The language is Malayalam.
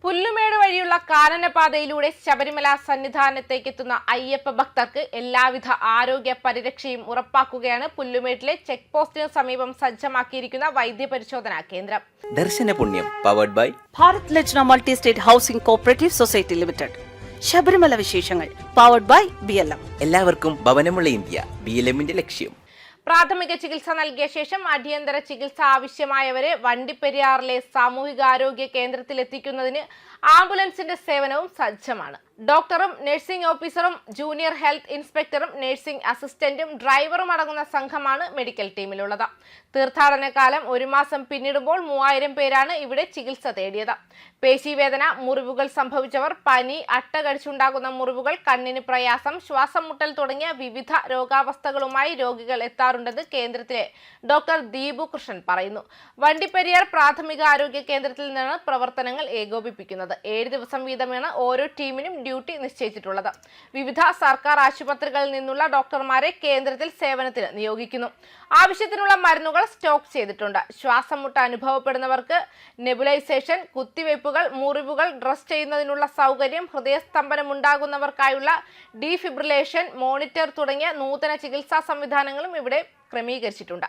പുല്ലുമേട് വഴിയുള്ള കാനനപാതയിലൂടെ ശബരിമല സന്നിധാനത്തേക്ക് എത്തുന്ന അയ്യപ്പ ഭക്തർക്ക് എല്ലാവിധ ആരോഗ്യ പരിരക്ഷയും ഉറപ്പാക്കുകയാണ് പുല്ലുമേട്ടിലെ ചെക്ക് പോസ്റ്റിന് സമീപം സജ്ജമാക്കിയിരിക്കുന്ന വൈദ്യപരിശോധനാ കേന്ദ്രം. ദർശന പുണ്യം powered by Bharat Lajna multi state housing cooperative society limited. Sabarimala വിശേഷങ്ങൾ പവർഡ് ബൈ BLM. എല്ലാവർക്കും ഭവനമുള്ള ഇന്ത്യ BLMന്റെ ലക്ഷ്യം. പ്രാഥമിക ചികിത്സ നൽകിയ ശേഷം അടിയന്തര ചികിത്സ ആവശ്യമായവരെ വണ്ടിപ്പെരിയാറിലെ സാമൂഹികാരോഗ്യ കേന്ദ്രത്തിൽ എത്തിക്കുന്നതിന് ആംബുലൻസിന്റെ സേവനവും സജ്ജമാണ്. ഡോക്ടറും നഴ്സിംഗ് ഓഫീസറും ജൂനിയർ ഹെൽത്ത് ഇൻസ്പെക്ടറും നഴ്സിംഗ് അസിസ്റ്റന്റും ഡ്രൈവറും അടങ്ങുന്ന സംഘമാണ് മെഡിക്കൽ ടീമിലുള്ളത്. തീർത്ഥാടന കാലം 1 മാസം പിന്നിടുമ്പോൾ 3000 പേരാണ് ഇവിടെ ചികിത്സ തേടിയത്. പേശീവേദന, മുറിവുകൾ സംഭവിച്ചവർ, പനി, അട്ട കടിച്ചുണ്ടാകുന്ന മുറിവുകൾ, കണ്ണിന് പ്രയാസം, ശ്വാസം മുട്ടൽ തുടങ്ങിയ വിവിധ രോഗാവസ്ഥകളുമായി രോഗികൾ എത്താറുണ്ടെന്ന് കേന്ദ്രത്തിലെ ഡോക്ടർ ദീപു കൃഷ്ണൻ പറയുന്നു. വണ്ടിപ്പെരിയാർ പ്രാഥമിക ആരോഗ്യ കേന്ദ്രത്തിൽ നിന്നാണ് പ്രവർത്തനങ്ങൾ ഏകോപിപ്പിക്കുന്നത്. 7 ദിവസം വീതമാണ് ഓരോ ടീമിനും ഡ്യൂട്ടി നിശ്ചയിച്ചിട്ടുള്ളത്. വിവിധ സർക്കാർ ആശുപത്രികളിൽ നിന്നുള്ള ഡോക്ടർമാരെ കേന്ദ്രത്തിൽ സേവനത്തിന് നിയോഗിക്കുന്നു. ആവശ്യത്തിനുള്ള മരുന്നുകൾ സ്റ്റോക്ക് ചെയ്തിട്ടുണ്ട്. ശ്വാസം മുട്ട അനുഭവപ്പെടുന്നവർക്ക് നെബുലൈസേഷൻ, കുത്തിവയ്പ്പുകൾ, മുറിവുകൾ ഡ്രസ് ചെയ്യുന്നതിനുള്ള സൗകര്യം, ഹൃദയസ്തംഭനം ഉണ്ടാകുന്നവർക്കായുള്ള ഡീഫിബ്രിലേഷൻ മോണിറ്റർ തുടങ്ങിയ നൂതന ചികിത്സാ സംവിധാനങ്ങളും ഇവിടെ ക്രമീകരിച്ചിട്ടുണ്ട്.